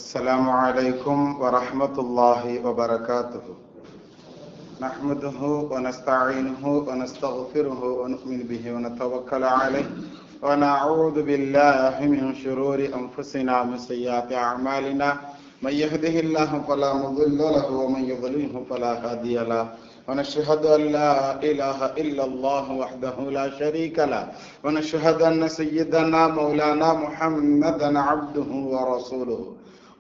السلام عليكم ورحمة الله وبركاته. نحمده ونستعينه ونستغفره ونؤمن به ونتوكل عليه ونعوذ بالله من شرور أنفسنا ومن سيئات أعمالنا. من يهده الله فلا مضل له ومن يضلله فلا هادي له. ونشهد أن لا إله إلا الله وحده لا شريك له. ونشهد أن سيدنا مولانا محمدا عبده ورسوله.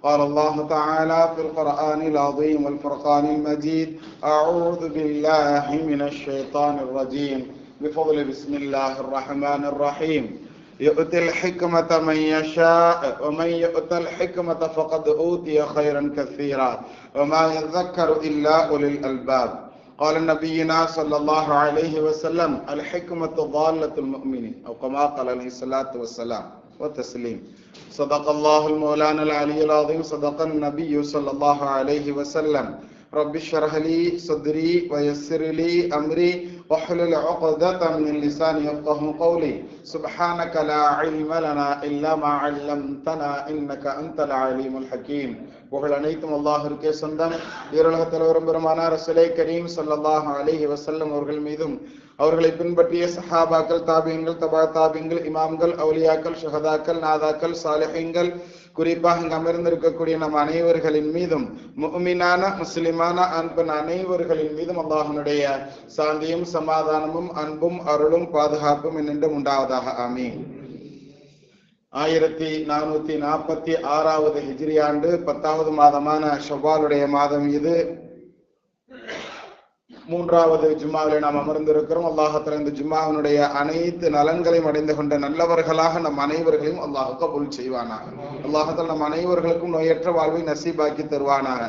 قال الله تعالى في القرآن العظيم والفرقان المجيد: أعوذ بالله من الشيطان الرجيم بفضل بسم الله الرحمن الرحيم. يؤتي الحكمة من يشاء ومن يؤت الحكمة فقد أوتي خيرا كثيرا وما يذكر إلا أولي الألباب. قال نبينا صلى الله عليه وسلم: الحكمة ضالة المؤمن، أو كما قال عليه الصلاة والسلام وتسليم. صدق الله المولانا العلي العظيم، صدق النبي صلى الله عليه وسلم. رب اشرح لي صدري ويسر لي أمري واحلل عقدة من لساني يفقهوا قولي. سبحانك لا علم لنا إلا ما علمتنا إنك أنت العليم الحكيم. புகழ் அனைத்தும் அல்லாஹ்விற்கே சொந்தம். ஈருலக தலைவரும் பெருமானார் ரசூலே கரீம் ஸல்லல்லாஹு அலைஹி வஸல்லம் அவர்கள் மீதும் அவர்களை பின்பற்றிய சஹாபாக்கள், தாபியீன்கள், தபா தாபியீன்கள், இமாம்கள், அவுலியாக்கள், ஷஹதாக்கள், நாதாக்கள், சாலிஹீன்கள், குறிப்பாக இங்கு அமர்ந்திருக்கக்கூடிய நம் அனைவர்களின் மீதும், முஃமினான முஸ்லிமான ஆண் பெண் அனைவர்களின் மீதும் அல்லாஹ்வுடைய சாந்தியும் சமாதானமும் அன்பும் அருளும் பாதுகாப்பும் என்னென்றும் உண்டாவதாக. ஆமீன். 1446வது ஹிஜ்ரி ஆண்டு 10வது மாதமான ஷவ்வாலுடைய மாதம் இது. 3வது ஜும்மாவிலே நாம் அமர்ந்திருக்கிறோம். அல்லாஹ் தஆலா இந்த ஜும்மாவினுடைய அனைத்து நலன்களையும் அடைந்து கொண்ட நல்லவர்களாக நம் அனைவர்களையும் அல்லாஹ் கபூல் செய்வானாக. அல்லாஹ் தஆலா நம் அனைவர்களுக்கும் நோயற்ற வாழ்வை நசீபாக்கி தருவானாக.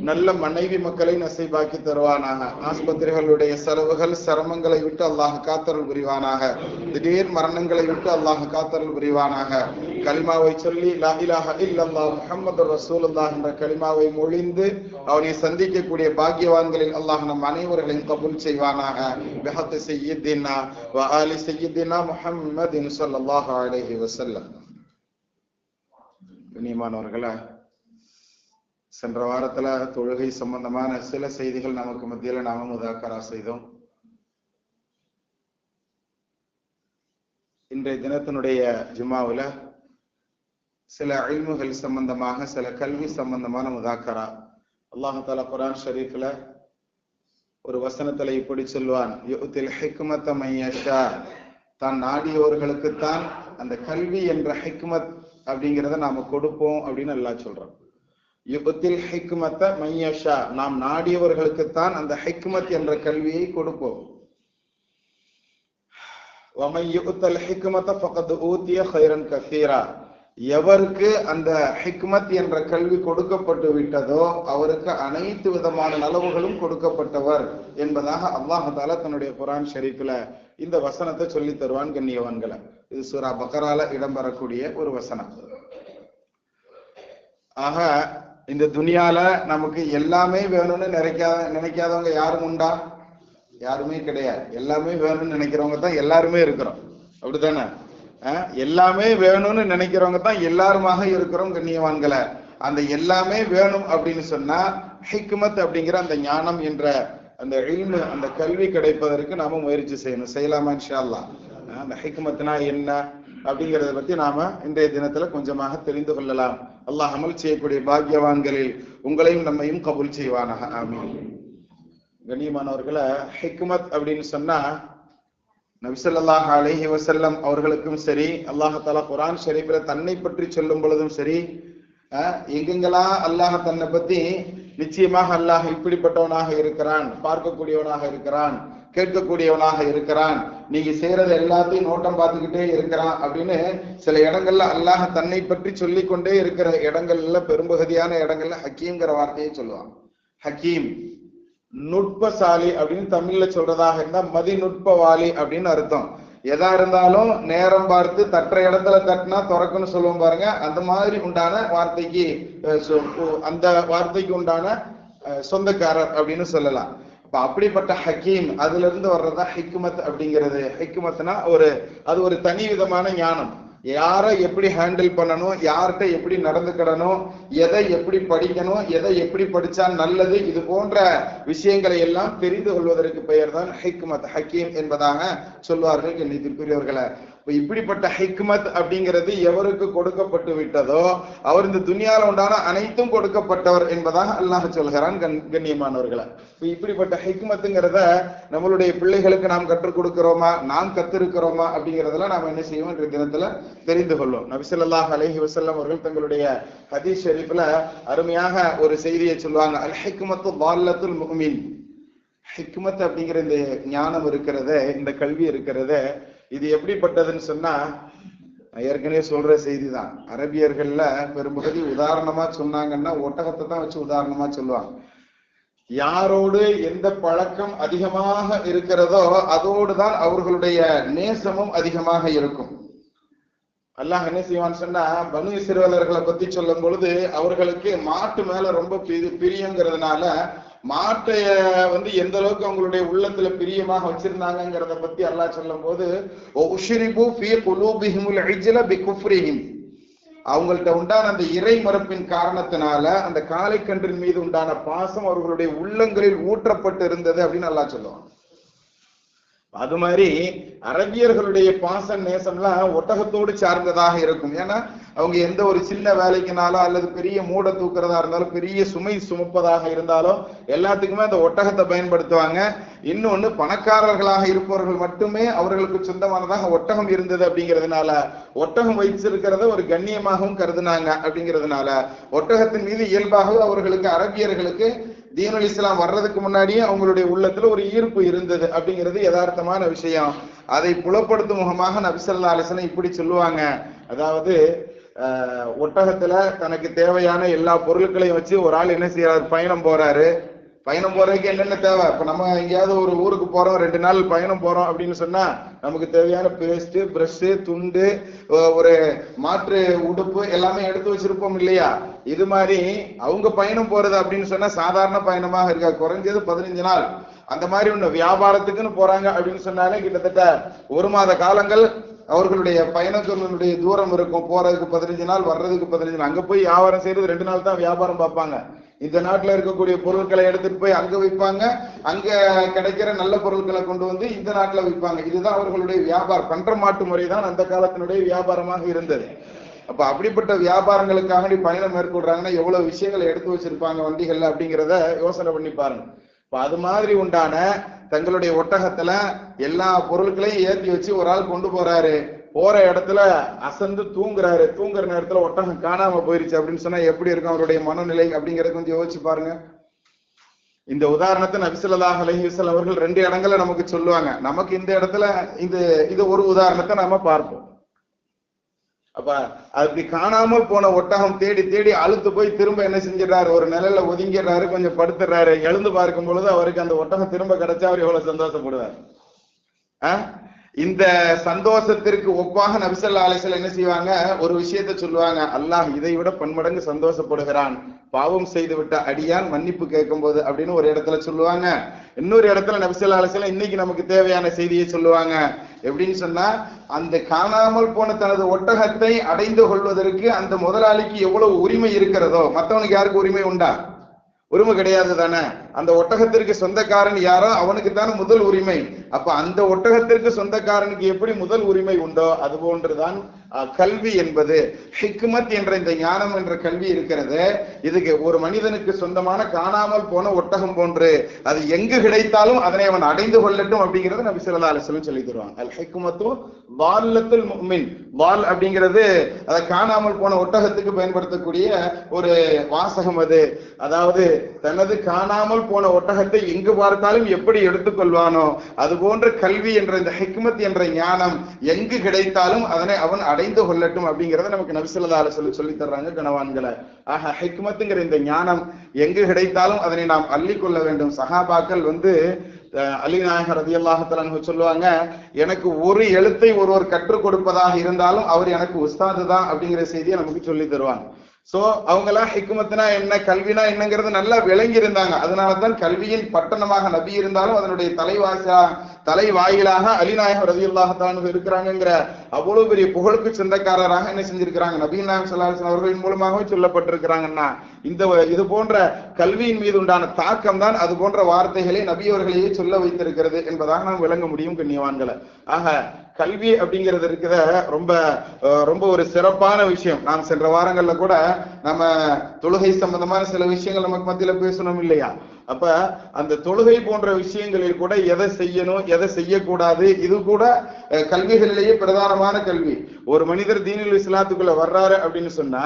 நல்ல மனைவி மக்களை நசீபாக்கி தருவானாக. ஆஸ்பத்திரிகளுடைய செலவுகள் சிரமங்களை விட்டு அல்லாஹ் காத்தருள் புரிவானாக. திடீர் மரணங்களை விட்டு அல்லாஹ் காத்தருள் புரிவானாக. கலிமாவை சொல்லி லா இலாஹ இல்லல்லாஹ் முஹம்மதுர் ரசூலுல்லாஹ் என்ற கலிமாவை மொழிந்து அவனை சந்திக்கக்கூடிய பாக்கியவான்களில் அல்லாஹ் நம் அனைவர்களையும் கபூல் செய்வானாக. பிஹத்தி சய்யிதினா வ ஆலி சய்யிதினா முஹம்மதின் ஸல்லல்லாஹு அலைஹி வஸல்லம். கண்ணியமானவர்களே, சென்ற வாரத்துல தொழுகை சம்பந்தமான சில செய்திகள் நமக்கு மத்தியில நாம முதாக்கரா செய்தோம். இன்றைய தினத்தினுடைய ஜும்மாவுல சில இல்முகள் சம்பந்தமாக, சில கல்வி சம்பந்தமான முதாக்கரா. அல்லாஹ் தஆலா குர்ஆன் ஷரீஃப்ல ஒரு வசனத்துல இப்படி சொல்வான்: யுத்தில் ஹிக்மத மன் யஷா, தான் நாடியவர்களுக்குத்தான் அந்த கல்வி என்ற ஹிக்மத் அப்படிங்கிறத நாம கொடுப்போம் அப்படின்னு அல்லாஹ் சொல்றான். யுத்தில் ஹிக்மத மன் யஷா, நாம் நாடியவர்களுக்குத்தான் அந்த ஹிக்மத் என்ற கல்வியை கொடுப்போம். வமன் யுத்தல் ஹிக்மத ஃபகத் ஊதிய கைரன் கஸீரா, எவருக்கு அந்த ஹிக்மத் என்ற கல்வி கொடுக்கப்பட்டு விட்டதோ அவருக்கு அனைத்து விதமான நலவுகளும் கொடுக்கப்பட்டவர் என்பதாக அல்லாஹ் தஆலா தன்னுடைய குர்ஆன் ஷரீஃப்ல இந்த வசனத்தை சொல்லி தருவான். கண்ணியவான்களை, இது சூரா பக்ரால இடம்பெறக்கூடிய ஒரு வசனம். ஆக இந்த துனியால நமக்கு எல்லாமே வேணும்னு நினைக்காதவங்க யாரும் உண்டா? யாருமே கிடையாது. எல்லாமே வேணும்னு நினைக்கிறவங்க தான் எல்லாருமே இருக்கிறோம், அப்படித்தானே? எல்லாமே வேணும்னு நினைக்கிறவங்க தான் எல்லாருமாக இருக்கிறோம். கண்ணியவான்களை, அந்த எல்லாமே வேணும் அப்படின்னு சொன்னா ஹிக்மத் அப்படிங்கிற அந்த ஞானம் என்ற அந்த இல்மு, அந்த கல்வி கிடைப்பதற்கு நாம முயற்சி செய்யணும். செய்யலாமா இன்ஷா அல்லாஹ்? அந்த ஹிக்மத்னா என்ன அப்படிங்கிறத பத்தி நாம இன்றைய தினத்துல கொஞ்சமாக தெரிந்து கொள்ளலாம். அல்லாஹ் அமல் செய்யக்கூடிய பாக்கியவான்களில் உங்களையும் நம்மையும் கபூல் செய்வானாக. ஆமீன். கண்ணியமானவர்களை, ஹிக்மத் அப்படின்னு சொன்னா நபி ஸல்லல்லாஹு அலைஹி வஸல்லம் அவர்களுக்கும் சரி, அல்லாஹ் தஆலா குர்ஆன் ஷரீஃப்ல தன்னை பற்றி சொல்லும் பொழுதும் சரி, எங்கெங்கெல்லாம் அல்லாஹ் தன்னை பத்தி நிச்சயமாக அல்லாஹ் இப்படிப்பட்டவனாக இருக்கிறான், பார்க்கக்கூடியவனாக இருக்கிறான், கேட்கக்கூடியவனாக இருக்கிறான், நீங்க செய்யறது எல்லாத்தையும் நோட்டம் பார்த்துக்கிட்டே இருக்கிறான் அப்படின்னு சில இடங்கள்ல அல்லாஹ் தன்னை பற்றி சொல்லி கொண்டே இருக்கிற இடங்கள்ல, பெரும்பகுதியான இடங்கள்ல ஹக்கீம்ங்கிற வார்த்தையை சொல்லுவான். ஹக்கீம், நுட்பசாலி அப்படின்னு தமிழ்ல சொல்றதாக இருந்தா மதிநுட்பவாளி அப்படின்னு அர்த்தம். எதா இருந்தாலும் நேரம் பார்த்து தட்டுற இடத்துல தட்டினா திறக்குன்னு சொல்லுவோம் பாருங்க, அந்த மாதிரி உண்டான வார்த்தைக்கு, அந்த வார்த்தைக்கு உண்டான சொந்தக்காரர் அப்படின்னு சொல்லலாம். அப்படிப்பட்ட ஹக்கீம், அதுல இருந்து வர்றதா ஹிக்மத் அப்படிங்கிறது. ஹிக்மத்னா அது ஒரு தனி விதமான ஞானம். யாரை எப்படி ஹேண்டில் பண்ணணும், யார்கிட்ட எப்படி நடந்துக்கிடணும், எதை எப்படி படிக்கணும், எதை எப்படி படிச்சா நல்லது, இது போன்ற விஷயங்களை எல்லாம் தெரிந்து கொள்வதற்கு பெயர் தான் ஹிக்மத், ஹக்கீம் என்பதாக சொல்வார்கள். கண்ணியத்திற்குரியவர்களே, இப்படிப்பட்ட ஹிக்மத் அப்படிங்கிறது எவருக்கு கொடுக்கப்பட்டு விட்டதோ அவர் இந்த துனியால உண்டான அனைத்தும் கொடுக்கப்பட்டவர் என்பதாக அல்லாஹ் சொல்கிறான். கண்ணியமானவர்களை, இப்படிப்பட்ட ஹிக்மத்துங்கிறத நம்மளுடைய பிள்ளைகளுக்கு நாம் கற்றுக் கொடுக்கிறோமா, நாம் கத்திருக்கிறோமா அப்படிங்கிறதெல்லாம் நாம் என்ன செய்வோம் என்ற தினத்துல தெரிந்து கொள்ளும். நபி ஸல்லல்லாஹு அலைஹி வஸல்லம் அவர்கள் தங்களுடைய ஹதீஸ் ஷரீஃப்ல அருமையாக ஒரு செய்தியை சொல்லுவாங்க. அல் ஹிக்மத்து ضالத்துல் முஃமின். ஹிக்மத் அப்படிங்கிற இந்த ஞானம் இருக்கிறத, இந்த கல்வி இருக்கிறத, இது எப்படிப்பட்டதுன்னு சொன்னா ஏற்கனவே சொல்ற செய்தி தான். அரபியர்கள்ல பெரும்பகுதி உதாரணமா சொன்னாங்கன்னா ஒட்டகத்தை தான் வச்சு உதாரணமா சொல்லுவாங்க. யாரோடு எந்த பழக்கம் அதிகமாக இருக்கிறதோ அதோடு தான் அவர்களுடைய நேசமும் அதிகமாக இருக்கும். அல்லாஹ் என்ன செய்வான்னு சொன்னா, பனு இஸ்ரவேலர்களை பத்தி சொல்லும் பொழுது அவர்களுக்கு மாட்டு மேல ரொம்ப பிரியங்கிறதுனால மாட்டைய எந்த அளவுக்கு அவங்களுடைய உள்ளத்துல பிரியமாக வச்சிருந்தாங்கிறத பத்தி அல்லாஹ் சொல்லும் போது அவங்கள்ட்ட உண்டான அந்த இறை மரப்பின் காரணத்தினால அந்த காளைக்கன்றின் மீது உண்டான பாசம் அவர்களுடைய உள்ளங்களில் ஊற்றப்பட்டு இருந்தது அப்படின்னு அல்லாஹ் சொல்லுவாங்க. அது மாதிரி அரபியர்களுடைய பாச நேசம்லாம் ஒட்டகத்தோடு சார்ந்ததாக இருக்கும். ஏன்னா அவங்க எந்த ஒரு சின்ன வேலைக்குனாலோ அல்லது பெரிய மூட தூக்குறதா இருந்தாலும், பெரிய சுமை சுமப்பதாக இருந்தாலும் எல்லாத்துக்குமே அந்த ஒட்டகத்தை பயன்படுத்துவாங்க. இன்னொன்னு, பணக்காரர்களாக இருப்பவர்கள் மட்டுமே அவர்களுக்கு சொந்தமானதாக ஒட்டகம் இருந்தது அப்படிங்கிறதுனால ஒட்டகம் வைச்சிருக்கிறத ஒரு கண்ணியமாகவும் கருதுனாங்க. அப்படிங்கிறதுனால ஒட்டகத்தின் மீது இயல்பாகவே அவர்களுக்கு, அரபியர்களுக்கு தீனுல் இஸ்லாம் வர்றதுக்கு முன்னாடியே அவங்களுடைய உள்ளத்துல ஒரு ஈர்ப்பு இருந்தது அப்படிங்கிறது யதார்த்தமான விஷயம். அதை புலப்படுத்தும் முகமாக நபி ஸல்லல்லாஹு அலைஹி வஸல்லம் இப்படி சொல்லுவாங்க. அதாவது ஒட்டகத்துல தனக்கு தேவையான எல்லா பொருட்களையும் வச்சு ஒரு ஆள் என்ன செய்யறாரு, பயணம் போறாரு. பயணம் போறதுக்கு என்னென்ன தேவை? இப்ப நம்ம எங்கேயாவது ஒரு ஊருக்கு போறோம், 2 நாள் பயணம் போறோம் அப்படின்னு சொன்னா நமக்கு தேவையான பேஸ்ட், பிரஷ், துண்டு, ஒரு மாற்று உடுப்பு எல்லாமே எடுத்து வச்சிருப்போம் இல்லையா? இது மாதிரி அவங்க பயணம் போறது அப்படின்னு சொன்னா சாதாரண பயணமாக இருக்கா, குறைஞ்சது 15 நாள். அந்த மாதிரி ஒண்ணு வியாபாரத்துக்குன்னு போறாங்க அப்படின்னு சொன்னாலே கிட்டத்தட்ட 1 மாத காலங்கள் அவர்களுடைய பயணங்களுடைய தூரம் இருக்கும். போறதுக்கு 15 நாள், வர்றதுக்கு 15 நாள். அங்க போய் வியாபாரம் செய்யறது 2 நாள் தான் வியாபாரம் பார்ப்பாங்க. இந்த நாட்டுல இருக்கக்கூடிய பொருட்களை எடுத்துட்டு போய் அங்க வைப்பாங்க, அங்க கிடைக்கிற நல்ல பொருட்களை கொண்டு வந்து இந்த நாட்டுல வைப்பாங்க. இதுதான் அவர்களுடைய வியாபாரம். பண்ற மாட்டு முறைதான் அந்த காலத்தினுடைய வியாபாரமாக இருந்தது. அப்ப அப்படிப்பட்ட வியாபாரங்களுக்காக பயணம் மேற்கொள்றாங்கன்னா எவ்வளவு விஷயங்களை எடுத்து வச்சிருப்பாங்க வண்டிகள்ல அப்படிங்கிறத யோசனை பண்ணி பாருங்க. இப்ப அது மாதிரி உண்டான தங்களுடைய ஒட்டகத்துல எல்லா பொருட்களையும் ஏற்றி வச்சு ஒரு ஆள் கொண்டு போறாரு. போற இடத்துல அசந்து தூங்குறாரு. தூங்குற நேரத்துல ஒட்டகம் காணாம போயிருச்சு அப்படின்னு சொன்னா எப்படி இருக்கும் அவருடைய மனநிலை அப்படிங்கறத கொஞ்சம் யோசிச்சு பாருங்க. இந்த உதாரணத்தை நபி ஸல்லல்லாஹு அலைஹி வஸல்லம் அவர்கள் 2 இடங்கள்ல நமக்கு சொல்லுவாங்க. நமக்கு இந்த இடத்துல இது ஒரு உதாரணத்தை நாம பார்ப்போம். அப்ப அப்படி காணாமல் போன ஒட்டகம் தேடி தேடி அழுத்து போய் திரும்ப என்ன செஞ்சிடறாரு, ஒரு நிலையில ஒதுங்கிடுறாரு, கொஞ்சம் படுத்துறாரு. எழுந்து பார்க்கும் பொழுது அவருக்கு அந்த ஒட்டகம் திரும்ப கிடைச்சா அவர் எவ்வளவு சந்தோஷப்படுவார். இந்த சந்தோஷத்திற்கு ஒப்பாக நபி ஸல்லல்லாஹு அலைஹி வஸல்லம் என்ன செய்வாங்க, ஒரு விஷயத்த சொல்லுவாங்க. அல்லாஹ் இதை விட பன்மடங்கு சந்தோஷப்படுகிறான் பாவம் செய்து விட்ட அடியான் மன்னிப்பு கேட்கும் போது அப்படின்னு ஒரு இடத்துல சொல்லுவாங்க. இன்னொரு இடத்துல நபி ஸல்லல்லாஹு அலைஹி வஸல்லம் இன்னைக்கு நமக்கு தேவையான செய்தியை சொல்லுவாங்க. எப்படின்னு சொன்னா, அந்த காணாமல் போன தனது ஒட்டகத்தை அடைந்து கொள்வதற்கு அந்த முதலாளிக்கு எவ்வளவு உரிமை இருக்கிறதோ மற்றவனுக்கு யாருக்கு உரிமை உண்டா? உரிமை கிடையாது தானே. அந்த ஒட்டகத்திற்கு சொந்தக்காரன் யாரோ அவனுக்கு தானே முதல் உரிமை. அப்ப அந்த ஒட்டகத்திற்கு சொந்தக்காரனுக்கு எப்படி முதல் உரிமை உண்டோ அது போன்றுதான் கல்வி என்பது. ஹிக்மத் என்ற இந்த ஞானம் என்ற கல்வி இருக்கிறது. இதுக்கு ஒரு மனிதனுக்கு சொந்தமான காணாமல் போன ஒட்டகம் போன்று அது எங்கு கிடைத்தாலும் அதனை அவன் அடைந்து கொள்ளட்டும் அப்படிங்கிறது நபி ஸல்லல்லாஹு அலைஹி வஸல்லம் சொல்லி தருவாங்க. அல் ஹிக்மத்து ضالத்துல் முஃமின். ضال அப்படிங்கிறது அதை காணாமல் போன ஒட்டகத்துக்கு பயன்படுத்தக்கூடிய ஒரு வாசகம். அது அதாவது தனது காணாமல் போன ஒட்டகத்தை எங்கு பார்த்தாலும் எப்படி எடுத்துக்கொள்வானோ அது போன்ற கல்வி என்ற இந்த ஹிக்மத் என்ற ஞானம் எங்கு கிடைத்தாலும் அதனை அவன் அடைந்து கொள்ளட்டும் அப்படிங்கறத நமக்கு நபி ஸல்லல்லாஹு அலைஹி வஸல்லம் சொல்லி தர்றாங்க கணவான்களை. ஆக ஹிக்மத்துங்கிற இந்த ஞானம் எங்கு கிடைத்தாலும் அதனை நாம் அள்ளிக்கொள்ள வேண்டும். சஹாபாக்கள் அலி நாயகர் ரலியல்லாஹு தஆலா அன்ஹு சொல்லுவாங்க, எனக்கு ஒரு எழுத்தை ஒருவர் கற்றுக் கொடுப்பதாக இருந்தாலும் அவர் எனக்கு உஸ்தாது தான் அப்படிங்கிற செய்தியை நமக்கு சொல்லி தருவாங்க. சோ அவங்கெல்லாம் ஹிக்மத்னா என்ன, கல்வினா என்னங்கிறது நல்லா விளங்கி இருந்தாங்க. அதனாலதான் கல்வியின் பட்டணமாக நபி இருந்தாலும் அதனுடைய தலைவாயிலாக அலிநாயகம் ரலியல்லாஹு தஆலா இருக்கிறாங்கிற அவ்வளவு பெரிய புகழுக்கு சொந்தக்காரராக என்ன செஞ்சிருக்கிறாங்க, நபிகள் நாயகம் ஸல்லல்லாஹு அலைஹி வஸல்லம் அவர்களின் மூலமாகவே சொல்லப்பட்டிருக்கிறாங்கன்னா இது போன்ற கல்வியின் மீது உண்டான தாக்கம் தான் அது போன்ற வார்த்தைகளை நபி அவர்களையே சொல்ல வைத்திருக்கிறது என்பதாக நாம் விளங்க முடியும் கண்ணியவான்களை. ஆக கல்வி அப்படிங்கிறது இருக்கிற ரொம்ப ரொம்ப ஒரு சிறப்பான விஷயம். நாம் சென்ற வாரங்கள்ல கூட நம்ம தொழுகை சம்பந்தமான சில விஷயங்கள் நமக்கு மத்தியில பேசணும் இல்லையா? அப்ப அந்த தொழுகை போன்ற விஷயங்களில் கூட எதை செய்யணும் எதை செய்யக்கூடாது, இது கூட கல்விகளிலேயே பிரதானமான கல்வி. ஒரு மனிதர் தீனுல் இஸ்லாத்துக்குள்ள வர்றாரு அப்படின்னு சொன்னா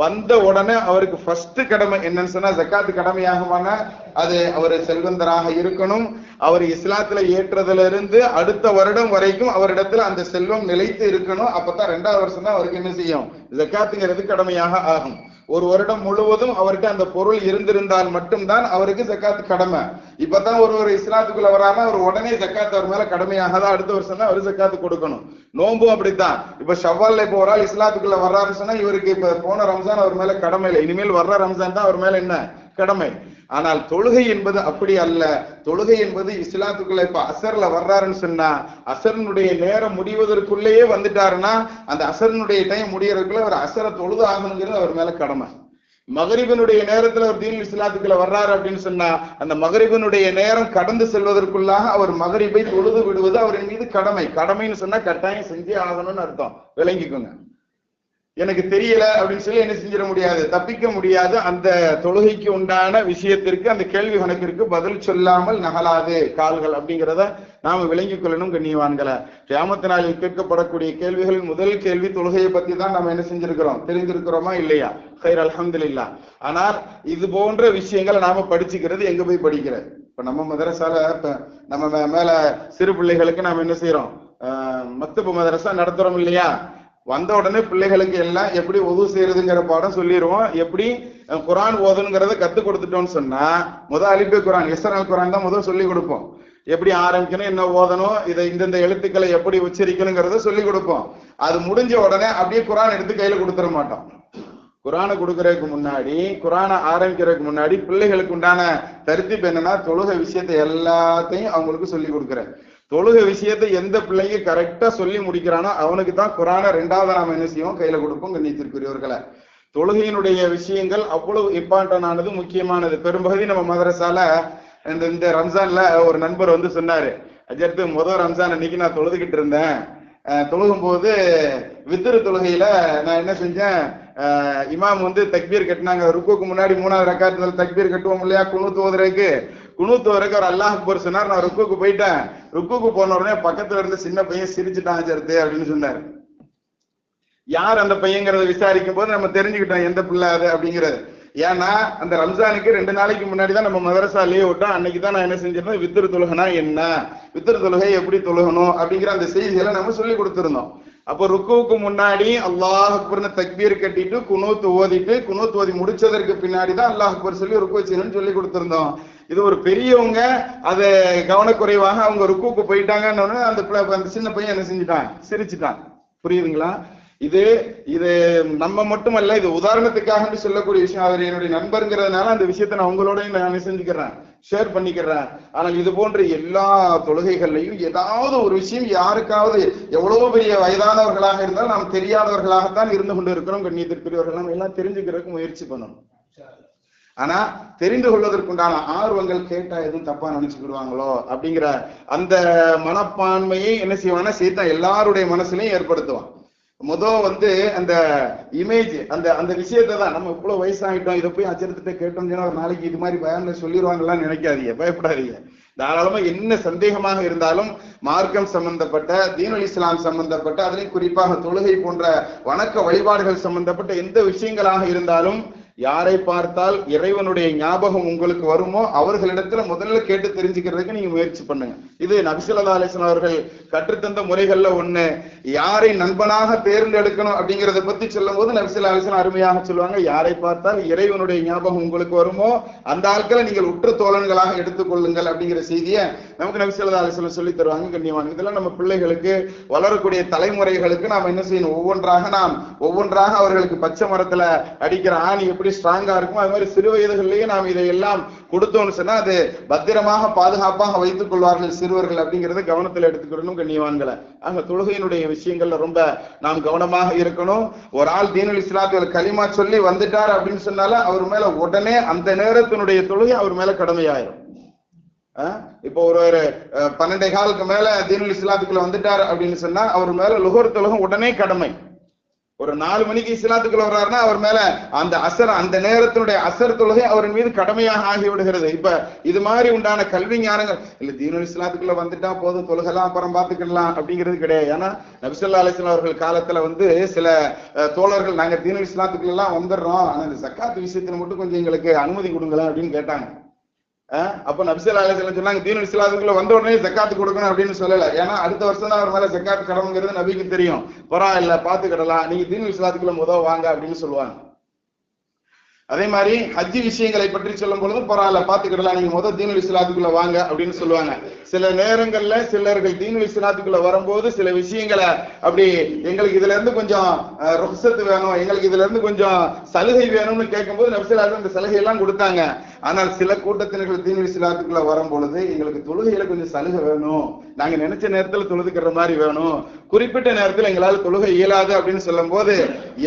வந்த உடனே அவருக்கு ஃபர்ஸ்ட் கடமை என்னன்னு சொன்னா ஜக்காத்து கடமையாகுமான அது அவர் செல்வந்தராக இருக்கணும். அவர் இஸ்லாத்துல ஏற்றதுல இருந்து அடுத்த வருடம் வரைக்கும் அவரிடத்துல அந்த செல்வம் நிலைத்து இருக்கணும். அப்பதான் 2வது வருஷம் தான் அவருக்கு என்ன செய்யும், ஜக்காத்துங்கிறது கடமையாக ஆகும். ஒரு வருடம் முழுவதும் அவர்கிட்ட அந்த பொருள் இருந்திருந்தால் மட்டும்தான் அவருக்கு ஜக்காத்து கடமை. இப்பதான் ஒரு இஸ்லாத்துக்குள்ள வராம அவர் உடனே ஜக்காத்து அவர் மேல கடமையாக தான் அடுத்த வருஷம் தான் அவர் ஜக்காத்து கொடுக்கணும். நோன்பும் அப்படித்தான். இப்ப ஷவ்வால்ல இப்ப ஒரு ஆள் இஸ்லாத்துக்குள்ள வர்றாருன்னு சொன்னா இவருக்கு இப்ப போன ரம்ஜான் அவர் மேல கடமை இல்லை, இனிமேல் வர்ற ரம்ஜான் தான் அவர் மேல என்ன கடமை. ஆனால் தொழுகை என்பது அப்படி அல்ல. தொழுகை என்பது இஸ்லாத்துக்குள்ள இப்ப அசர்ல வர்றாருன்னு சொன்னா அசரனுடைய நேரம் முடிவதற்குள்ளேயே வந்துட்டாருன்னா அந்த அசரனுடைய டைம் முடியறதுக்குள்ள அவர் அசரை தொழுது ஆகணுங்கிறது அவர் மேல கடமை. மகரிபனுடைய நேரத்துல ஒரு தீன் இஸ்லாத்துக்குள்ள வர்றாரு அப்படின்னு சொன்னா அந்த மகரிபனுடைய நேரம் கடந்து செல்வதற்குள்ளாக அவர் மகரிபை தொழுது விடுவது அவரின் மீது கடமை. கடமைன்னு சொன்னா கட்டாயம் செஞ்சே ஆகணும்னு அர்த்தம், விளங்கிக்கோங்க. எனக்கு தெரியல அப்படின்னு சொல்லி என்ன செஞ்சிட முடியாது, தப்பிக்க முடியாது. அந்த தொழுகைக்கு உண்டான விஷயத்திற்கு அந்த கேள்வி கணக்கிற்கு பதில் சொல்லாமல் நகலாது கால்கள் அப்படிங்கிறத நாம விளங்கிக் கொள்ளணும் கண்ணியவான்களை. கியாமத் நாளில் கேட்கப்படக்கூடிய கேள்விகளின் முதல் கேள்வி தொழுகையை பத்தி தான் நம்ம என்ன செஞ்சிருக்கிறோம், தெரிந்திருக்கிறோமா இல்லையா? ஹைர் அல்ஹம்துலில்லாஹ். ஆனால் இது போன்ற விஷயங்களை நாம படிச்சுக்கிறது எங்க போய் படிக்கிறது? இப்ப நம்ம மதரசால இப்ப நம்ம மேல சிறு பிள்ளைகளுக்கு நாம என்ன செய்யறோம், மக்தபு மதரசா நடத்துறோம் இல்லையா? வந்த உடனே பிள்ளைகளுக்கு எல்லாம் எப்படி உது செய்யறதுங்கிற பாடம் சொல்லிடுவோம். எப்படி குரான் ஓதணுங்கிறத கத்து கொடுத்துட்டோம்னு சொன்னா அலிபே குரான் எஸ்ரல் குரான் தான் முதல் சொல்லி கொடுப்போம். எப்படி ஆரம்பிக்கணும், என்ன ஓதணும், இதை இந்தந்த எழுத்துக்களை எப்படி உச்சரிக்கணுங்கிறத சொல்லி கொடுப்போம். அது முடிஞ்ச உடனே அப்படியே குரான் எடுத்து கையில கொடுத்துட மாட்டோம். குரானை கொடுக்கறதுக்கு முன்னாடி, குரானை ஆரம்பிக்கிறதுக்கு முன்னாடி பிள்ளைகளுக்கு உண்டான தர்த்தீப் என்னன்னா தொழுகை விஷயத்தை எல்லாத்தையும் அவங்களுக்கு சொல்லி கொடுக்குறேன். தொழுகை விஷயத்தை எந்த பிள்ளைங்க கரெக்டா சொல்லி முடிக்கிறானோ அவனுக்கு தான் குரானை 2வது நாம என்ன செய்வோம், கையில கொடுப்போம். கண்ணியத்திற்குரியவர்களை, தொழுகையினுடைய விஷயங்கள் அவ்வளவு இம்பார்ட்டன் ஆனது, முக்கியமானது. பெரும்பகுதி நம்ம மதரசால இந்த ரம்ஜான்ல ஒரு நண்பர் வந்து சொன்னாரு, அஜர்த்து முதல் ரம்ஜான் அன்னைக்கு நான் தொழுதுகிட்டு இருந்தேன். தொழுகும் போது வித்திரு தொழுகையில நான் என்ன செஞ்சேன், இமாம் வந்து தக்பீர் கட்டினாங்க. ருக்குக்கு முன்னாடி 3வது ரக்காத்துல தக்பீர் கட்டுவோம் இல்லையா, குனூத் ஓதுறதுக்கு. குனூத் ஓதுறதுக்கு அவர் அல்லாஹ் அக்பர் சொன்னார். நான் ருக்குக்கு போயிட்டேன். ருக்குக்கு போன உடனே பக்கத்துல இருந்து சின்ன பையன் சிரிச்சுட்டான் அஜர்த்து அப்படின்னு சொன்னாரு. யார் அந்த பையங்கிறத விசாரிக்கும் போது நம்ம தெரிஞ்சுக்கிட்டோம் எந்த பிள்ளை அது அப்படிங்கிறது. ஏன்னா அந்த ரம்ஜானுக்கு 2 நாளைக்கு முன்னாடி தான் நம்ம மதரசா லீவ் விட்டோம். அன்னைக்கு தான் நான் என்ன செஞ்சிருந்தேன், வித்திரு தொழுகனா என்ன, வித்திரு தொழுகை எப்படி தொழுகணும் அப்படிங்கிற அந்த செய்திகளை நம்ம சொல்லி கொடுத்துருந்தோம். அப்போ ருக்குவுக்கு முன்னாடி அல்லாஹ் அக்பர்னு தக்பீர் கட்டிட்டு குனூத் ஓதிட்டு குனூத் ஓதி முடிச்சதற்கு பின்னாடி தான் அல்லாஹ் அக்பர் சொல்லி ருக்கு வச்சுன்னு சொல்லி கொடுத்துருந்தோம். இது ஒரு பெரியவங்க அதை கவனக்குறைவாக அவங்க ருக்குவுக்கு போயிட்டாங்கன்னு அந்த சின்ன பையன் என்ன செஞ்சுட்டான், சிரிச்சுட்டான். புரியுதுங்களா? இது நம்ம மட்டுமல்ல, இது உதாரணத்துக்காக சொல்லக்கூடிய விஷயம். அவர் என்னுடைய நண்பருங்கிறதுனால அந்த விஷயத்தை நான் உங்களோட நான் செஞ்சுக்கிறேன், ஷேர் பண்ணிக்கிறேன். ஆனால் இது போன்ற எல்லா தொழுகைகள்லையும் ஏதாவது ஒரு விஷயம் யாருக்காவது எவ்வளவு பெரிய வயதானவர்களாக இருந்தால் நாம் தெரியாதவர்களாகத்தான் இருந்து கொண்டு இருக்கிறோம். கண்ணியத்திற்குரியவர்கள் நம்ம எல்லாம் தெரிஞ்சுக்கிறதுக்கு முயற்சி பண்ணணும். ஆனா தெரிந்து கொள்வதற்குண்டான ஆர்வங்கள் கேட்டா எதுவும் தப்பா நினைச்சுக்கிடுவாங்களோ அப்படிங்கிற அந்த மனப்பான்மையை என்ன செய்வாங்கன்னா சைத்தான் எல்லாருடைய மனசுலையும் ஏற்படுத்துவான். வந்து அந்த இமேஜ் அந்த விஷயத்தை தான் நம்ம இவ்வளவு வயசாகிட்டோம், இதை போய் அச்சரத்திட்ட கேட்டோம் சொன்னா ஒரு நாளைக்கு இது மாதிரி பயான்ல சொல்லிடுவாங்கலாம் நினைக்காதீங்க, பயப்படாதீங்க. தாராளமா என்ன சந்தேகமாக இருந்தாலும் மார்க்கம் சம்பந்தப்பட்ட, தீனுல் இஸ்லாம் சம்பந்தப்பட்ட, அதிலும் குறிப்பாக தொழுகை போன்ற வணக்க வழிபாடுகள் சம்பந்தப்பட்ட எந்த விஷயங்களாக இருந்தாலும் யாரை பார்த்தால் இறைவனுடைய ஞாபகம் உங்களுக்கு வருமோ அவர்களிடத்துல முதல்ல கேட்டு தெரிஞ்சுக்கிறதுக்கு நீங்க முயற்சி பண்ணுங்க. இது நபி ஸல்லல்லாஹு அலைஹி வஸல்லம் அவர்கள் கற்றுத்தந்த முறைகள்ல ஒண்ணு. யாரை நண்பனாக தேர்ந்தெடுக்கணும் அப்படிங்கறத பத்தி சொல்லும் போது நபி ஸல்லல்லாஹு அலைஹி வஸல்லம் அருமையாக சொல்லுவாங்க, யாரை பார்த்தால் இறைவனுடைய ஞாபகம் உங்களுக்கு வருமோ அந்த ஆட்களை நீங்கள் உற்ற தோழன்களாக எடுத்துக்கொள்ளுங்கள் அப்படிங்கிற செய்தியை நமக்கு நபி ஸல்லல்லாஹு அலைஹி வஸல்லம் சொல்லி தருவாங்க. கண்ணியமான இதெல்லாம் நம்ம பிள்ளைகளுக்கு, வளரக்கூடிய தலைமுறைகளுக்கு நாம் என்ன செய்யணும், ஒவ்வொன்றாக அவர்களுக்கு பச்சை மரத்துல அடிக்கிற ஆணி எப்படி எப்படி ஸ்ட்ராங்கா இருக்கும், அது மாதிரி சிறு வயதுகளிலேயே நாம் இதையெல்லாம் கொடுத்தோம்னு சொன்னா அது பத்திரமாக பாதுகாப்பாக வைத்துக் கொள்வார்கள் சிறுவர்கள் அப்படிங்கறத கவனத்தில் எடுத்துக்கிடணும் கண்ணியவான்களை. அங்க தொழுகையினுடைய விஷயங்கள்ல ரொம்ப நாம் கவனமாக இருக்கணும். ஒரு ஆள் தீனுல் இஸ்லாத்துல கலிமா சொல்லி வந்துட்டார் அப்படின்னு சொன்னால அவர் மேல உடனே அந்த நேரத்தினுடைய தொழுகை அவர் மேல கடமையாயிரும். இப்போ ஒரு 12 மேல தீனுல் இஸ்லாத்துக்குள்ள வந்துட்டார் அப்படின்னு சொன்னா அவர் மேல லுஹர் தொழுகை உடனே கடமை. ஒரு 4 மணிக்கு இஸ்லாத்துக்குள்ள வர்றாருன்னா அவர் மேல அந்த அந்த நேரத்தினுடைய அசர் தொழுகை அவரின் மீது கடமையாக ஆகிவிடுகிறது. இப்ப இது மாதிரி உண்டான கல்வி ஞானங்கள் இல்ல, தீனுல் இஸ்லாத்துக்குள்ள வந்துட்டா போதும் தொழுகலாம் அப்புறம் பாத்துக்கலாம் அப்படிங்கிறது கிடையாது. ஏன்னா நபி ஸல்லல்லாஹு அலைஹி வஸல்லம் அவர்கள் காலத்துல சில தோழர்கள் நாங்க தீனுல் இஸ்லாத்துக்குள்ள எல்லாம் வந்துடுறோம், ஆனா இந்த ஜக்காத் விஷயத்துல மட்டும் கொஞ்சம் எங்களுக்கு அனுமதி கொடுங்களேன் அப்படின்னு கேட்டாங்க. அப்ப நபி ஸல்லல்லாஹு அலைஹி வஸல்லம் சொன்னாங்க தீனுல் இஸ்லாத்துக்குள்ள வந்த உடனே ஜக்காத் கொடுக்கணும் அப்படின்னு சொல்லல. ஏன்னா அடுத்த வருஷம் தான் அவர் மேல ஜக்காத் கடமைங்கிறது நபிக்கு தெரியும். பரவாயில்ல பாத்துக்கிடலாம், நீங்க தீனுல் இஸ்லாத்துக்குள்ள முதல் வாங்க அப்படின்னு சொல்லுவாங்க. அதே மாதிரி ஹஜ்ஜி விஷயங்களை பற்றி சொல்லும் பொழுது பரவாயில்ல பாத்துக்கிடலாம், நீங்க முதல் தீனுல் இஸ்லாத்துக்குள்ள வாங்க அப்படின்னு சொல்லுவாங்க. சில நேரங்கள்ல சிலர்கள் தீனுல் இஸ்லாத்துக்குள்ள வரும்போது சில விஷயங்களை அப்படி எங்களுக்கு இதுல இருந்து கொஞ்சம் ருக்ஸத் வேணும், எங்களுக்கு இதுல இருந்து கொஞ்சம் சலுகை வேணும்னு கேட்கும்போது நபி ஸல்லல்லாஹு அலைஹி வஸல்லம் இந்த சலுகை எல்லாம் கொடுத்தாங்க. ஆனால் சில கூட்டத்தினர்கள் தீனுல் இஸ்லாத்துக்குள்ள வரும் பொழுது எங்களுக்கு தொழுகையில கொஞ்சம் சலுகை வேணும், நாங்க நினைச்ச நேரத்துல தொழுதுக்கிற மாதிரி வேணும், குறிப்பிட்ட நேரத்தில் எங்களால் தொழுகை இயலாது அப்படின்னு சொல்லும் போது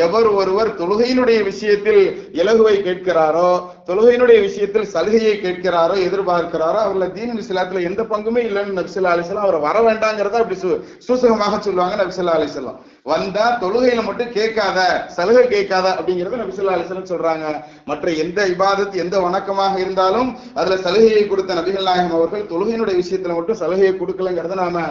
எவர் ஒருவர் தொழுகையினுடைய விஷயத்தில் இலகுவை கேட்கிறாரோ, தொழுகையினுடைய விஷயத்தில் சலுகையை கேட்கிறாரோ, எதிர்பார்க்கிறாரோ அவர்ல தீனுல் இஸ்லாத்துல எந்த பங்குமே இல்லைன்னு நபி ஸல்லல்லாஹு அலைஹி வஸல்லம் அவர் வர வேண்டாங்கிறத அப்படி சூசகமாக சொல்லுவாங்க நபி ஸல்லல்லாஹு அலைஹி வஸல்லம். வந்தா தொழுகையில மட்டும் கேட்காத, சலுகை கேட்காத அப்படிங்கறத நபி ஸல்லல்லாஹு அலைஹி வஸல்லம் சொல்றாங்க. மற்ற எந்த இபாதத் எந்த வணக்கமாக இருந்தாலும் அதுல சலுகையை கொடுத்த நபிகள் நாயகம் அவர்கள் தொழுகையினுடைய விஷயத்துல மட்டும் சலுகையை கொடுக்கலங்கிறத நாம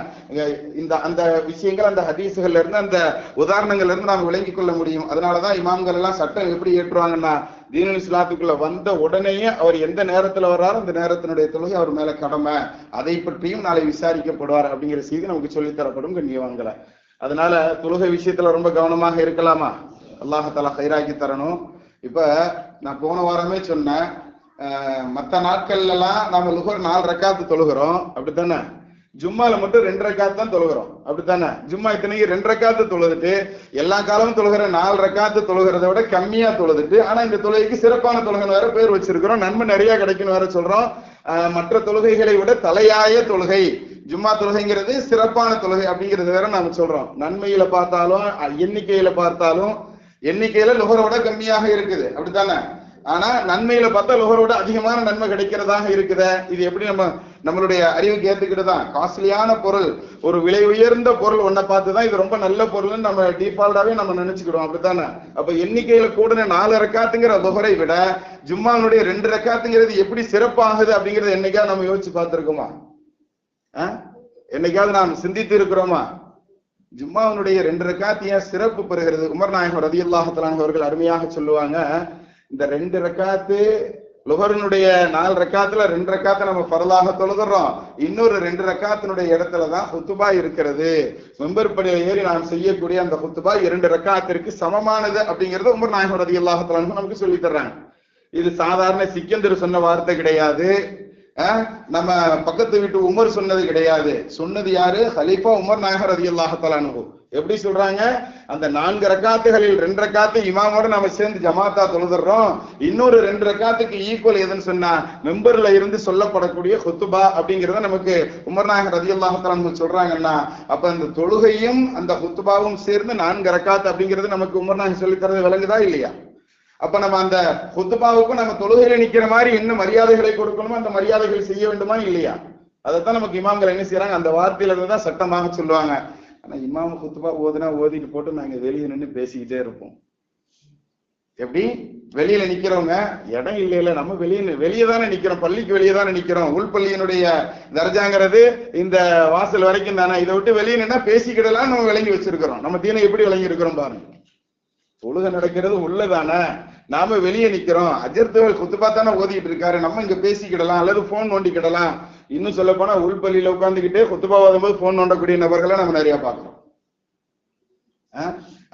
அந்த விஷயங்கள் அந்த ஹதீசுகள்ல இருந்து அந்த உதாரணங்கள்ல இருந்து நாம விளங்கிக் கொள்ள முடியும். அதனாலதான் இமாம்கள் எல்லாம் சட்டம் எப்படி ஏற்றுவாங்கன்னா தீனுல் இஸ்லாத்துக்குள்ள வந்த உடனேயே அவர் எந்த நேரத்துல வர்றாரோ அந்த நேரத்தினுடைய தொழுகை அவர் மேல கடமை, அதை பற்றியும் நாளை விசாரிக்கப்படுவார் அப்படிங்கிற செய்தி நமக்கு சொல்லித்தரப்படும் கண்ணியவான்களை. அதனால தொழுகை விஷயத்துல ரொம்ப கவனமாக இருக்கலாமா, அல்லாஹ் தஆலா கைராக்கி தரணும். இப்ப நான் போன வாரமே சொன்னேன், மற்ற நாட்கள்ல எல்லாம் நாம லுஹர் 4 ரக்காத்து தொழுகிறோம் அப்படித்தானே, ஜும்மால மட்டும் 2 ரக்காத்து தான் தொழுகிறோம் அப்படித்தானே. ஜும்மா இத்தனைக்கு 2 ரக்காத்து தொழுதுட்டு எல்லா காலமும் தொழுகிற 4 ரக்காத்து தொழுகிறத விட கம்மியா தொழுதுட்டு, ஆனா இந்த தொழுகைக்கு சிறப்பான தொழுகை வேற பேர் வச்சிருக்கிறோம், நன்மை நிறைய கிடைக்கும் வேற சொல்றோம். மற்ற தொழுகைகளை விட தலையாய தொழுகை ஜும்மா தொழுகைங்கிறது சிறப்பான தொழுகை அப்படிங்கிறது வேற நாம சொல்றோம். நன்மையில பார்த்தாலும் எண்ணிக்கையில பார்த்தாலும் எண்ணிக்கையில லுஹரோட கம்மியாக இருக்குது அப்படித்தானே, ஆனா நன்மையில பார்த்தா லுஹரோட அதிகமான நன்மை கிடைக்கிறதாக இருக்குது. இது எப்படி நம்மளுடைய அறிவுக்கு ஏத்துக்கிட்டுதான் காஸ்ட்லியான பொருள், ஒரு விலை உயர்ந்த பொருள் ஒன்ன பார்த்துதான் இது ரொம்ப நல்ல பொருள்னு நம்ம டிஃபால்ட்டாவே நம்ம நினைச்சுக்கிடுவோம் அப்படித்தானே. அப்ப எண்ணிக்கையில கூட 4 ரக்காத்துங்கிற லுஹரை விட ஜும்மாவுடைய 2 ரக்காத்துங்கிறது எப்படி சிறப்பாகுது அப்படிங்கறது என்னைக்காவது நம்ம யோசிச்சு பார்த்திருக்கோமா? என்னைக்காவது நாம் சிந்தித்து இருக்கிறோமா? ஜும்மாவுடைய 2 ரக்காத் ஏன் சிறப்பு பெறுகிறது? உமர் நாயகம் ரலியல்லாஹு தஆலா அவர்கள் அருமையாக சொல்லுவாங்க, இந்த 2 ரக்காத்து லுஹரினுடைய 4 ரக்காத்துல 2 ரக்காத்தை நம்ம ஃபர்லாக தொழுகிறோம், இன்னொரு 2 ரக்காத்தினுடைய இடத்துலதான் ஹுத்துபா இருக்கிறது. மெம்பர் படியில ஏறி நாம் செய்யக்கூடிய அந்த ஹுத்துபா 2 ரக்காத்திற்கு சமமானது அப்படிங்கறத உமர் நாயகம் ரலியல்லாஹு தஆலா நமக்கு சொல்லி தர்றாங்க. இது சாதாரண சிக்கந்தர் சொன்ன வார்த்தை கிடையாது, நம்ம பக்கத்து வீட்டு உமர் சொன்னது கிடையாது. சொன்னது யாரு? ஹலீஃபா உமர் நாயகம் ரலியல்லாஹு தஆலா அன்ஹு. எப்படி சொல்றாங்க? அந்த 4 ரக்காத்துகளில் 2 ரக்காத்து இமாமோட நம்ம சேர்ந்து ஜமாத்தா தொழுதுறோம், இன்னொரு 2 ரக்காத்துக்கு ஈக்குவல் எதுன்னு சொன்னா மெம்பர்ல இருந்து சொல்லப்படக்கூடிய ஹுத்துபா அப்படிங்கறத நமக்கு உமர் நாயகம் ரலியல்லாஹு தஆலா அன்ஹு சொல்றாங்கன்னா, அப்ப அந்த தொழுகையும் அந்த ஹுத்துபாவும் சேர்ந்து 4 ரக்காத் அப்படிங்கிறது நமக்கு உமர் நாயகம் சொல்லி தரது விளங்குதா இல்லையா? அப்ப நம்ம அந்த ஹுத்துபாவுக்கும் நம்ம தொழுகையில நிக்கிற மாதிரி என்ன மரியாதைகளை கொடுக்கணுமோ அந்த மரியாதைகள் செய்ய வேண்டுமா இல்லையா? அதைத்தான் நமக்கு இமாம்கள் என்ன செய்யறாங்க, அந்த வார்த்தையில இருந்துதான் சட்டமாக சொல்லுவாங்க. ஆனா இமாம் ஹுத்துபா ஓதுனா ஓதிட்டு போட்டு நாங்க வெளியே நின்று பேசிக்கிட்டே இருப்போம். எப்படி வெளியில நிக்கிறவங்க இடம் இல்லையில நம்ம வெளியே தானே நிக்கிறோம், பள்ளிக்கு வெளியே தானே நிக்கிறோம், உள்பள்ளியினுடைய தர்ஜாங்கிறது இந்த வாசல் வரைக்கும் தானே, இதை விட்டு வெளியே நின்னா பேசிக்கிடலாம் நம்ம விளங்கி வச்சிருக்கிறோம். நம்ம தீனை எப்படி விளங்கி இருக்கிறோம் பாருங்க. தொழுகை நடக்கிறது உள்ளதானே, நாம வெளியே நிக்கிறோம், அஜர்த்துவல் குத்துபா தானே ஓதிட்டு இருக்காரு, நம்ம இங்க பேசிக்கிடலாம் அல்லது போன் நோண்டிக்கிடலாம். இன்னும் சொல்ல போனா உள்பள்ளியில உட்காந்துக்கிட்டே குத்துபா ஓதும் போது போன் நோண்டக்கூடிய நபர்களை நம்ம நிறைய பார்க்கிறோம்.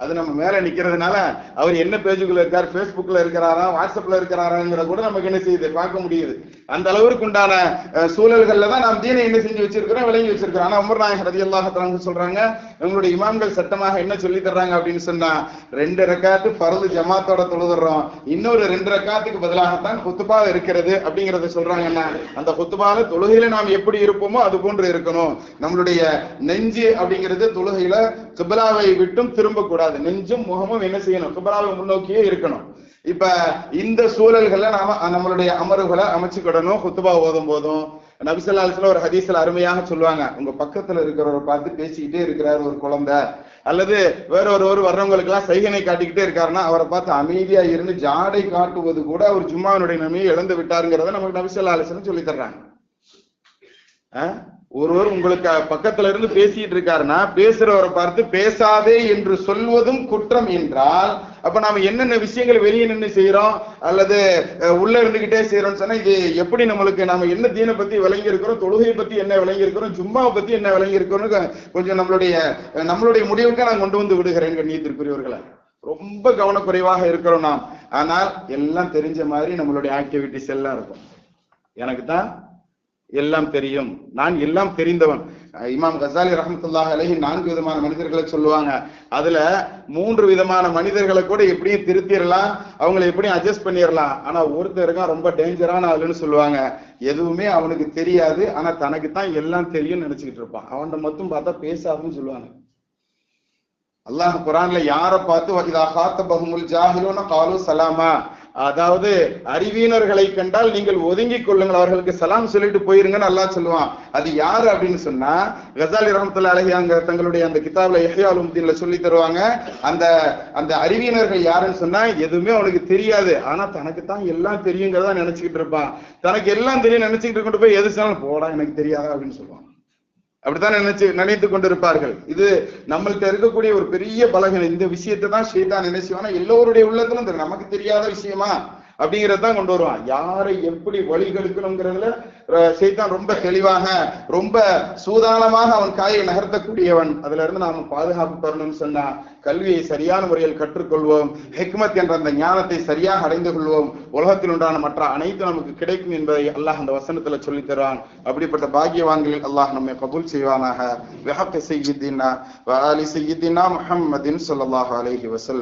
அது நம்ம மேல நிக்கிறதுனால அவர் என்ன பேஜுக்குள்ள இருக்காரு, பேஸ்புக்ல இருக்கிறாரா, வாட்ஸ்அப்ல இருக்கிறாராங்கிற கூட நமக்கு என்ன செய்யுது, பார்க்க முடியுது. அந்த அளவுக்கு உண்டான சூழல்கள்ல தான் நாம் தீனை என்ன செஞ்சு வச்சிருக்கிறோம், விளங்கி வச்சிருக்கிறோம். ஆனா உமர் நாயகம் ரலியல்லாஹு தஆலா சொல்றாங்க, உங்களுடைய இமாம்கள் சட்டமாக என்ன சொல்லி தர்றாங்க அப்படின்னு சொன்னா, 2 ரக்காத்து ஃபர்து ஜமாத்தோட தொழுதுறோம், இன்னொரு 2 ரக்காத்துக்கு பதிலாகத்தான் குத்துபா இருக்கிறது அப்படிங்கறத சொல்றாங்கன்னா, அந்த குத்துபால தொழுகையில நாம் எப்படி இருப்போமோ அது போன்று இருக்கணும். நம்மளுடைய நெஞ்சு அப்படிங்கிறது தொழுகையில கிப்லாவை விட்டும் திரும்ப கூடாது. நெஞ்சும் முகமும் என்ன செய்யணும், கிப்லாவை முன்னோக்கியே இருக்கணும். இப்ப இந்த சூழல்களை நாம நம்மளுடைய அமர்வுகளை அமைச்சுக்கிடணும். குத்துபா ஓதும் போதும் நபி ஸல்லல்லாஹு அலைஹி வஸல்லம் ஒரு ஹதீஸ்ல அருமையாக சொல்லுவாங்க, உங்க பக்கத்துல இருக்கிறவரை பார்த்து பேசிக்கிட்டே இருக்கிறாரு ஒரு குழந்தை, அல்லது வேற ஒருவர் வர்றவங்களுக்கு எல்லாம் சைகனை காட்டிக்கிட்டே இருக்காருன்னா அவரை பார்த்து அமைதியா இருந்து ஜாடை காட்டுவது கூட அவர் ஜும்மாவுடைய நன்மையை இழந்து விட்டாருங்கிறத நமக்கு நபி ஸல்லல்லாஹு அலைஹி வஸல்லம் சொல்லி தர்றாங்க. ஒருவர் உங்களுக்கு பக்கத்துல இருந்து பேசிட்டு இருக்காருன்னா பேசுறவரை பார்த்து பேசாதே என்று சொல்வதும் குற்றம் என்றால், அப்ப நாம என்னென்ன விஷயங்கள் வெளியே நின்று செய்யறோம் அல்லது உள்ள இருந்துகிட்டே செய்யறோம்னு சொன்னா, இது எப்படி நம்மளுக்கு நாம என்ன தீனை பத்தி விளங்கி இருக்கிறோம், தொழுகையை பத்தி என்ன விளங்கி இருக்கிறோம், ஜும்மாவை பத்தி என்ன விளங்கி இருக்கிறோம், கொஞ்சம் நம்மளுடைய முடிவுக்கு நான் கொண்டு வந்து விடுகிறேன். கண்ணியத்திற்குரியவர்களை, ரொம்ப கவனக்குறைவாக இருக்கிறோம் நாம். ஆனால் எல்லாம் தெரிஞ்ச மாதிரி நம்மளுடைய ஆக்டிவிட்டிஸ் எல்லாம் இருக்கும். எனக்கு தான் எல்லாம் தெரியும், நான் எல்லாம் தெரிந்தவன். இமாம் கசாலி ரஹ்மத்துல்லாஹி அலைஹி 4 விதமான மனிதர்களை சொல்லுவாங்க. அதுல 3 விதமான மனிதர்களை கூட எப்படியும் திருத்திடலாம், அவங்களை எப்படியும் அட்ஜஸ்ட் பண்ணிடலாம். ஆனா ஒருத்தருக்கா ரொம்ப டேஞ்சரான ஆளுன்னு சொல்லுவாங்க. எதுவுமே அவனுக்கு தெரியாது, ஆனா தனக்கு தான் எல்லாம் தெரியும்னு நினைச்சுக்கிட்டு இருப்பான். அவன் மட்டும் பார்த்தா பேசாதுன்னு சொல்லுவாங்க. அல்லாஹ் குர்ஆன்ல யாரை பார்த்து இதா காத்தபஹுமுல் ஜாஹிலூன காலு சலாமா, அதாவது அறிவியனர்களை கண்டால் நீங்கள் ஒதுங்கிக் கொள்ளுங்கள், அவர்களுக்கு சலாம் சொல்லிட்டு போயிருங்கன்னு அல்லாஹ் சொல்லுவான். அது யாரு அப்படின்னு சொன்னா, கசாலி ரஹ்மத்துல்லாஹி அலைஹி அங்க தங்களுடைய அந்த கிதாப்ல இஹ்யா உலுமுத்தீன்ல சொல்லி தருவாங்க. அந்த அறிவியனர்கள் யாருன்னு சொன்னா, எதுவுமே அவனுக்கு தெரியாது, ஆனா தனக்கு தான் எல்லாம் தெரியுங்கிறதா நினைச்சுக்கிட்டு இருப்பான். தனக்கு எல்லாம் தெரியும் நினைச்சுக்கிட்டு கொண்டு போய் எது சொன்னாலும் போடா எனக்கு தெரியாதா அப்படின்னு சொல்லுவான். அப்படித்தான் நினைத்து கொண்டிருப்பார்கள். இது நம்மள்கிட்ட இருக்கக்கூடிய ஒரு பெரிய பலகீனம். இந்த விஷயத்தை தான் ஷைத்தான் நினைச்சுவானா, எல்லோருடைய உள்ளத்திலும் நமக்கு தெரியாத விஷயமா அப்படிங்கறதான் கொண்டு வருவான். யாரை எப்படி வழிகெடுக்கணுங்கிறதுல ஷைத்தான் ரொம்ப தெளிவாக ரொம்ப சூதானமாக அவன் காயை நகர்த்தக்கூடியவன். அதுல இருந்து நாம பாதுகாப்பு பெறணும்னு சொன்னா, கல்வியை சரியான முறையில் கற்றுக்கொள்வோம், ஹிக்மத் என்ற அந்த ஞானத்தை சரியாக அடைந்து கொள்வோம், உலகத்தில் உண்டான மற்ற அனைத்து நமக்கு கிடைக்கும் என்பதை அல்லாஹ் அந்த வசனத்துல சொல்லி தருவான். அப்படிப்பட்ட பாக்கியவான்களில் அல்லாஹ் நம்மை கபூல் செய்வானாக. வஹக்க சய்யிதினா வ ஆலி சய்யிதினா முஹம்மதின் ஸல்லல்லாஹு அலைஹி வஸல்லம்.